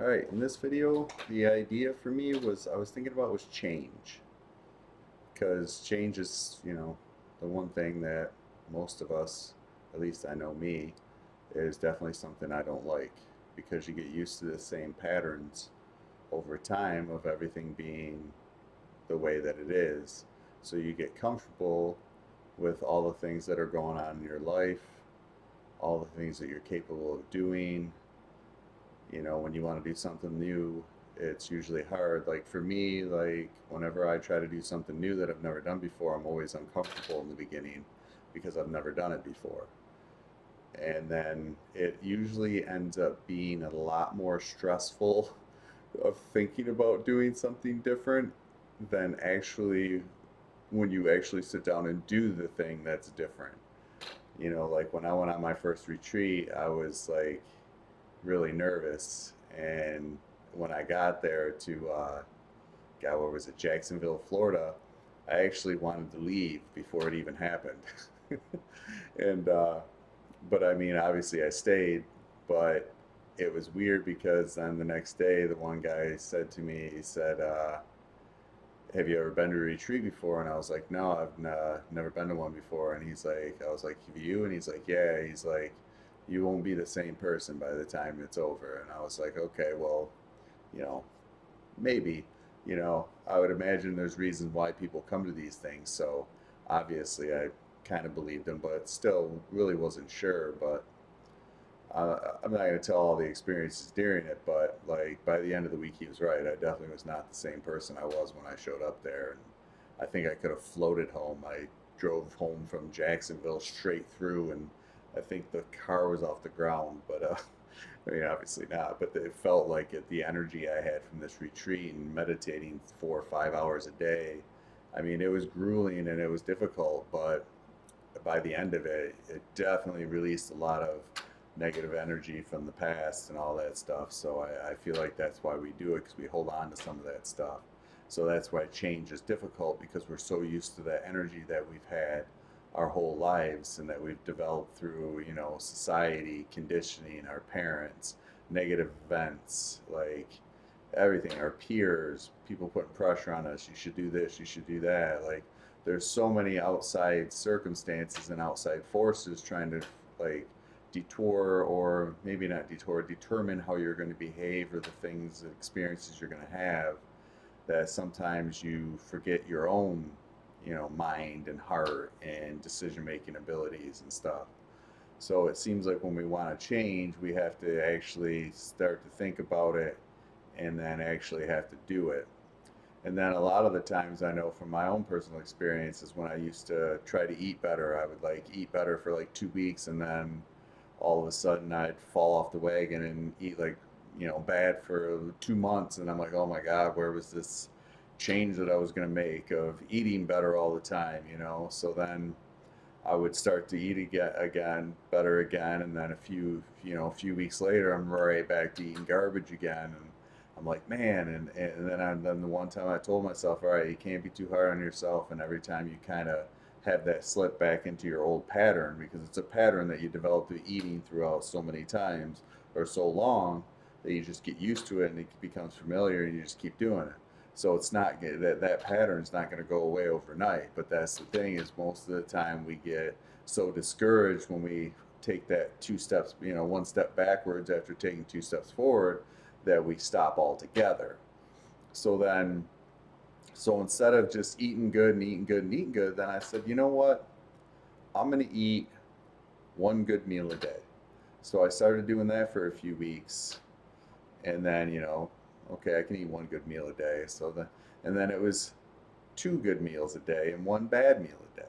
Alright, in this video, the idea for me was I was thinking about was change. Because change is, the one thing that most of us, at least I know me, is definitely something I don't like. Because you get used to the same patterns over time of everything being the way that it is. So you get comfortable with all the things that are going on in your life, all the things that you're capable of doing, when you want to do something new, it's usually hard. Like for me, like whenever I try to do something new that I've never done before, I'm always uncomfortable in the beginning because I've never done it before. And then it usually ends up being a lot more stressful of thinking about doing something different than actually when you actually sit down and do the thing that's different. Like when I went on my first retreat, I was like really nervous. And when I got there to, God, where was it, Jacksonville, Florida, I actually wanted to leave before it even happened. and But I mean, obviously I stayed, but it was weird because then the next day, the one guy said to me, he said, "Have you ever been to a retreat before?" And I was like, "No, never been to one before." And he's like, I was like, "Have you?" And he's like, "Yeah." He's like, "You won't be the same person by the time it's over." And I was like, "Okay, well, you know, maybe, I would imagine there's reasons why people come to these things." So obviously I kind of believed him, but still really wasn't sure. But I'm not going to tell all the experiences during it, but like by the end of the week, he was right. I definitely was not the same person I was when I showed up there. And I think I could have floated home. I drove home from Jacksonville straight through, and I think the car was off the ground, but I mean, obviously not. But it felt like it, the energy I had from this retreat and meditating 4 or 5 hours a day. I mean, it was grueling and it was difficult, but by the end of it, it definitely released a lot of negative energy from the past and all that stuff. So I feel like that's why we do it, because we hold on to some of that stuff. So that's why change is difficult, because we're so used to that energy that we've had our whole lives and that we've developed through, society, conditioning, our parents, negative events, like everything, our peers, people putting pressure on us. You should do this, you should do that. Like there's so many outside circumstances and outside forces trying to like detour, or maybe not detour, determine how you're going to behave or the things, the experiences you're going to have, that sometimes you forget your own, mind and heart and decision making abilities and stuff. So it seems like when we want to change, we have to actually start to think about it and then actually have to do it. And then a lot of the times I know from my own personal experiences, when I used to try to eat better, I would like eat better for like 2 weeks, and then all of a sudden I'd fall off the wagon and eat like, bad for 2 months. And I'm like, oh my God, where was this change that I was going to make of eating better all the time, So then I would start to eat again, better again, and then a few weeks later, I'm right back to eating garbage again, and I'm like, man, and then the one time I told myself, all right, you can't be too hard on yourself, and every time you kind of have that slip back into your old pattern, because it's a pattern that you develop through eating throughout so many times or so long that you just get used to it and it becomes familiar and you just keep doing it. So it's not that pattern's not going to go away overnight. But that's the thing, is most of the time we get so discouraged when we take that 2 steps, one step backwards after taking 2 steps forward, that we stop altogether. So then, so instead of just eating good and eating good and eating good, then I said, you know what? I'm going to eat one good meal a day. So I started doing that for a few weeks, and then okay, I can eat one good meal a day. And then it was 2 good meals a day and one bad meal a day,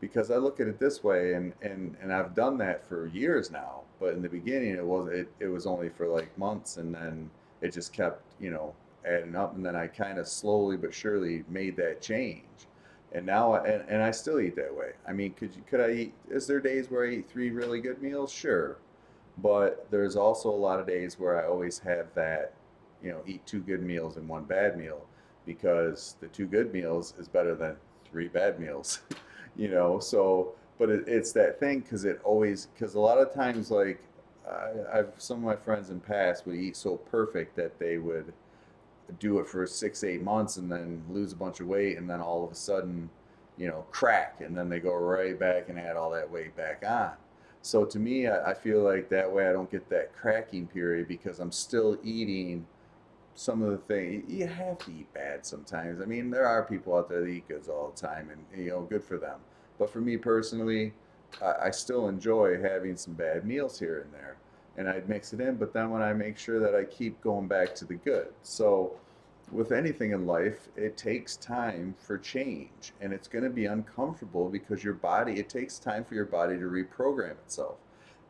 because I look at it this way, and I've done that for years now. But in the beginning, it was only for like months, and then it just kept adding up, and then I kind of slowly but surely made that change. And now, and I still eat that way. I mean, could I eat? Is there days where I eat 3 really good meals? Sure, but there's also a lot of days where I always have that, eat 2 good meals and one bad meal, because the 2 good meals is better than 3 bad meals, So, but it's that thing, because a lot of times, like, I've some of my friends in past would eat so perfect that they would do it for 6, 8 months and then lose a bunch of weight and then all of a sudden, crack and then they go right back and add all that weight back on. So to me, I feel like that way I don't get that cracking period because I'm still eating some of the things. You have to eat bad sometimes. I mean, there are people out there that eat goods all the time, and good for them. But for me personally, I still enjoy having some bad meals here and there, and I'd mix it in. But then when I make sure that I keep going back to the good. So with anything in life, it takes time for change, and it's going to be uncomfortable because your body. It takes time for your body to reprogram itself,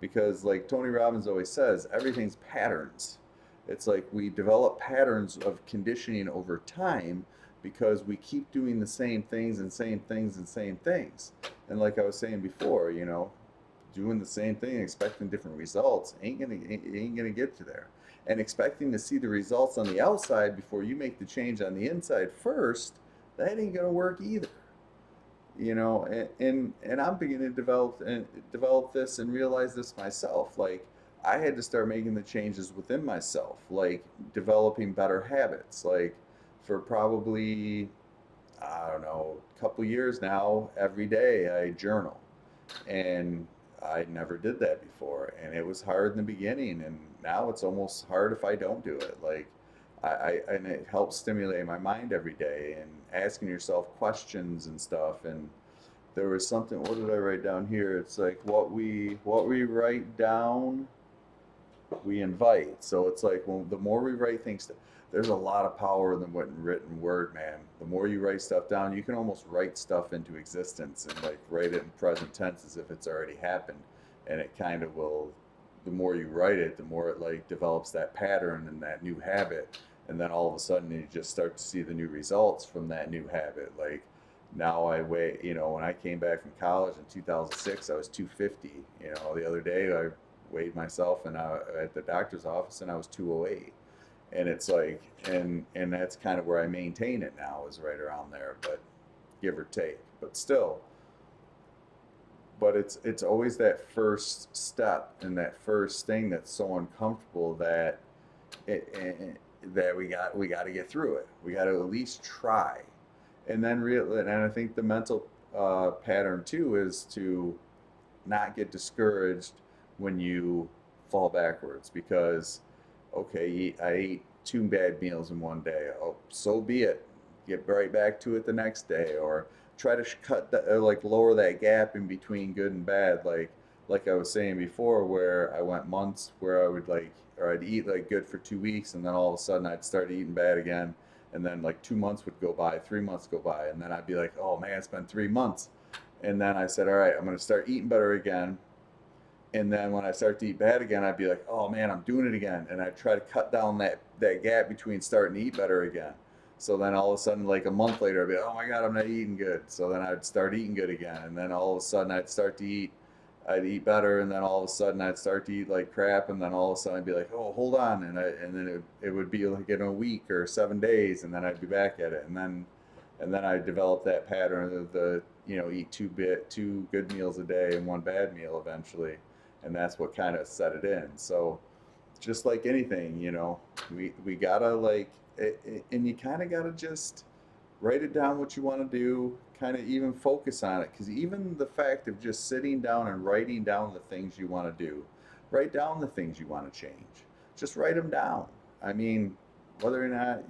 because like Tony Robbins always says, everything's patterns. It's like we develop patterns of conditioning over time because we keep doing the same things and same things and same things. And like I was saying before, doing the same thing, expecting different results ain't gonna get you there. And expecting to see the results on the outside before you make the change on the inside first, that ain't gonna work either. And I'm beginning to develop this and realize this myself. Like I had to start making the changes within myself, like developing better habits. Like for probably, I don't know, a couple years now, every day I journal, and I never did that before, and it was hard in the beginning, and now it's almost hard if I don't do it. Like and it helps stimulate my mind every day, and asking yourself questions and stuff. And there was something. What did I write down here? It's like what we write down, we invite. So it's like, well, the more we write things, there's a lot of power in the written word, man. The more you write stuff down, you can almost write stuff into existence and like write it in present tense as if it's already happened. And it kind of will, the more you write it, the more it like develops that pattern and that new habit. And then all of a sudden you just start to see the new results from that new habit. Like now I weigh, when I came back from college in 2006, I was 250. The other day I weighed myself and at the doctor's office and I was 208. And it's like, and that's kind of where I maintain it now, is right around there, but give or take. But still, but it's always that first step and that first thing that's so uncomfortable that that we got to get through it. We got to at least try, and then and I think the mental pattern too is to not get discouraged when you fall backwards, because okay, I ate two bad meals in one day. Oh, so be it. Get right back to it the next day, or try to cut like lower that gap in between good and bad. Like I was saying before, where I went months where I would or I'd eat like good for 2 weeks, and then all of a sudden I'd start eating bad again, and then like 2 months would go by, 3 months go by, and then I'd be like, oh man, it's been 3 months, and then I said, all right, I'm gonna start eating better again. And then when I start to eat bad again, I'd be like, oh man, I'm doing it again. And I'd try to cut down that gap between starting to eat better again. So then all of a sudden, like a month later, I'd be like, oh my God, I'm not eating good. So then I'd start eating good again. And then all of a sudden I'd eat better. And then all of a sudden I'd start to eat like crap. And then all of a sudden I'd be like, oh, hold on. And then it would be like in a week or 7 days. And then I'd be back at it. And then I developed that pattern of eat two good meals a day and one bad meal eventually, and that's what kind of set it in. So just like anything, we gotta and you kind of gotta just write it down what you want to do, kind of even focus on it, because even the fact of just sitting down and writing down the things you want to do, write down the things you want to change, just write them down. I mean, whether or not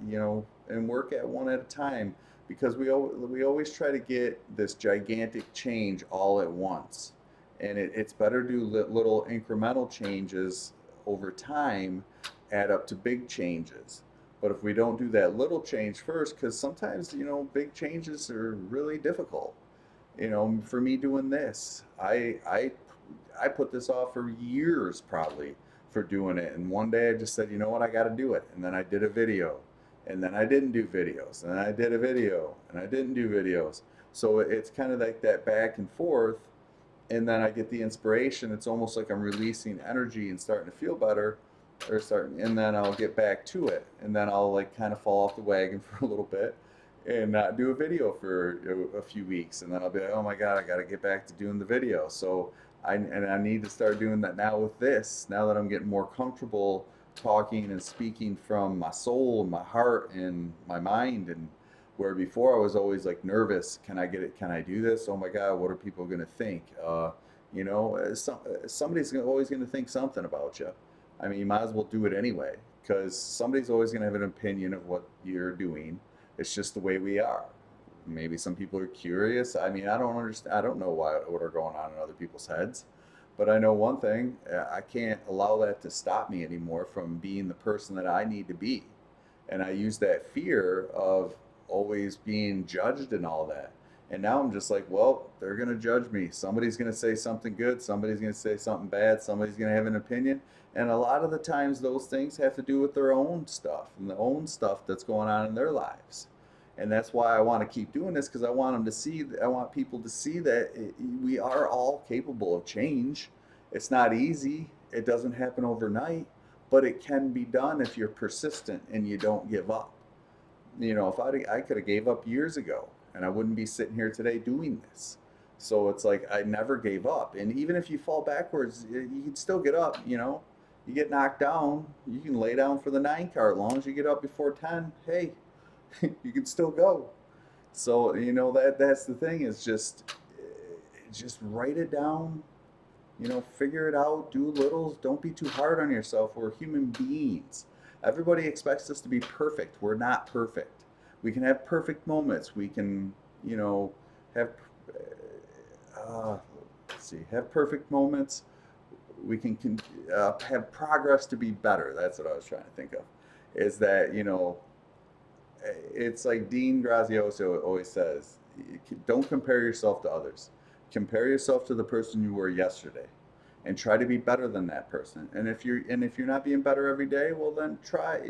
and work at one at a time, because we always try to get this gigantic change all at once, and it's better to do little incremental changes over time, add up to big changes. But if we don't do that little change first, because sometimes big changes are really difficult. For me doing this, I put this off for years probably for doing it, and one day I just said, you know what, I got to do it, and then I did a video, and then I didn't do videos, and then I did a video, and I didn't do videos. So it's kind of like that back and forth, and then I get the inspiration. It's almost like I'm releasing energy and starting to feel better, and then I'll get back to it, and then I'll like kind of fall off the wagon for a little bit, and not do a video for a few weeks, and then I'll be like, oh my God, I got to get back to doing the video. So I need to start doing that now with this. Now that I'm getting more comfortable talking and speaking from my soul and my heart and my mind, and where before I was always like nervous. Can I get it? Can I do this? Oh my God, what are people going to think? Somebody's always going to think something about you. I mean, you might as well do it anyway, because somebody's always going to have an opinion of what you're doing. It's just the way we are. Maybe some people are curious. I mean, I don't understand. I don't know what are going on in other people's heads, but I know one thing: I can't allow that to stop me anymore from being the person that I need to be. And I use that fear of always being judged and all that. And now I'm just like, well, they're going to judge me. Somebody's going to say something good. Somebody's going to say something bad. Somebody's going to have an opinion. And a lot of the times, those things have to do with their own stuff and the own stuff that's going on in their lives. And that's why I want to keep doing this, because I want them to see, I want people to see that we are all capable of change. It's not easy, it doesn't happen overnight, but it can be done if you're persistent and you don't give up. If I could have gave up years ago, and I wouldn't be sitting here today doing this. So it's like I never gave up. And even if you fall backwards, you can still get up. You get knocked down, you can lay down for the 9 car. As long as you get up before 10, hey, you can still go. So that's the thing, is just write it down. Figure it out. Do littles. Don't be too hard on yourself. We're human beings. Everybody expects us to be perfect. We're not perfect. We can have perfect moments. We can, have, uh, let's see, have perfect moments. We can have progress to be better. That's what I was trying to think of. Is that, it's like Dean Graziosi always says, don't compare yourself to others. Compare yourself to the person you were yesterday, and try to be better than that person. And if you're not being better every day, well then try.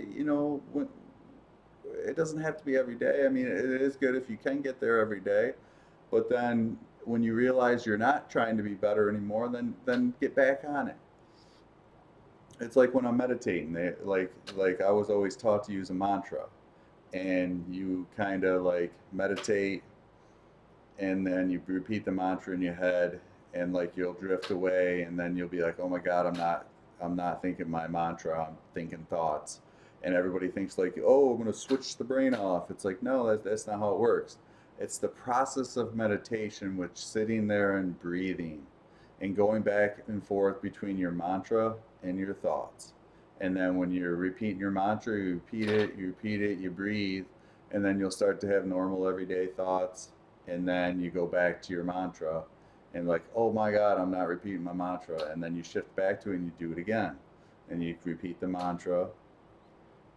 It doesn't have to be every day. I mean, it is good if you can get there every day, but then when you realize you're not trying to be better anymore, then get back on it. It's like when I'm meditating. Like I was always taught to use a mantra, and you kind of like meditate, and then you repeat the mantra in your head, and like you'll drift away, and then you'll be like, oh my God, I'm not thinking my mantra, I'm thinking thoughts. And everybody thinks like, oh, I'm going to switch the brain off. It's like, no, that's not how it works. It's the process of meditation, which sitting there and breathing and going back and forth between your mantra and your thoughts. And then when you're repeating your mantra, you repeat it, you breathe, and then you'll start to have normal everyday thoughts. And then you go back to your mantra, and like, oh my God, I'm not repeating my mantra. And then you shift back to it and you do it again. And you repeat the mantra,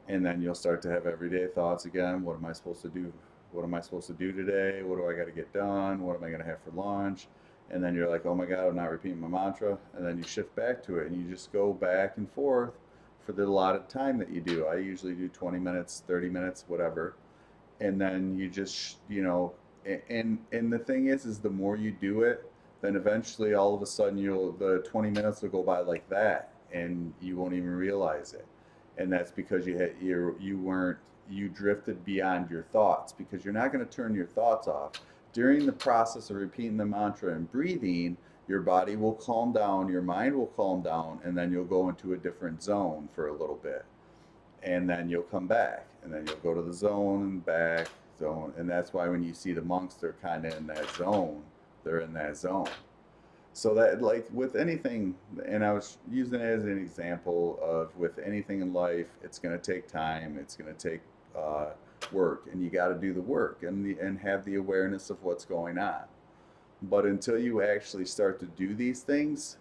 and then you'll start to have everyday thoughts again. What am I supposed to do? What am I supposed to do today? What do I got to get done? What am I going to have for lunch? And then you're like, oh my God, I'm not repeating my mantra. And then you shift back to it, and you just go back and forth for the allotted time that you do. I usually do 20 minutes, 30 minutes, whatever. And then you just, and the thing is the more you do it, then eventually all of a sudden the 20 minutes will go by like that, and you won't even realize it. And that's because you drifted beyond your thoughts, because you're not going to turn your thoughts off. During the process of repeating the mantra and breathing, your body will calm down, your mind will calm down, and then you'll go into a different zone for a little bit. And then you'll come back, and then you'll go to the zone and back zone. And that's why when you see the monks, they're kind of in that zone. They're in that zone. So that, like with anything, and I was using it as an example of with anything in life, it's going to take time, it's going to take uh, work, and you got to do the work and have the awareness of what's going on. But until you actually start to do these things,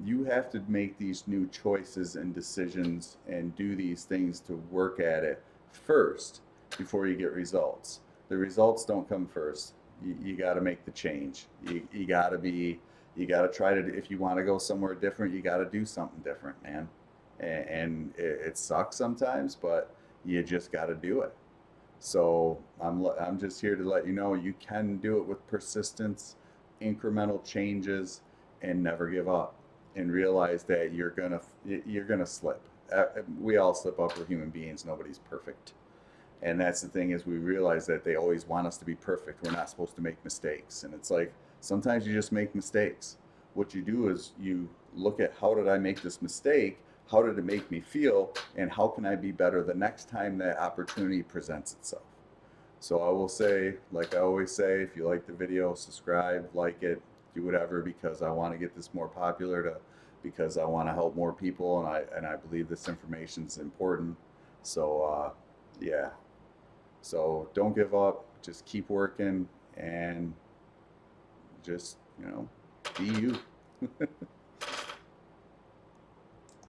you have to make these new choices and decisions and do these things to work at it first before you get results. The results don't come first. You got to make the change. You got to try to, if you want to go somewhere different, you got to do something different, man. And it sucks sometimes, but you just got to do it. So I'm just here to let you know you can do it with persistence, incremental changes, and never give up. And realize that you're gonna slip. We all slip up. We're human beings. Nobody's perfect. And that's the thing, is we realize that they always want us to be perfect. We're not supposed to make mistakes. And it's like sometimes you just make mistakes. what you do is you look at, how did I make this mistake? How did it make me feel? And how can I be better the next time that opportunity presents itself? So I will say, like I always say, if you like the video, subscribe, like it, do whatever, because I want to get this more popular, because I want to help more people, and I believe this information is important. So yeah. So don't give up. Just keep working, and just, be you.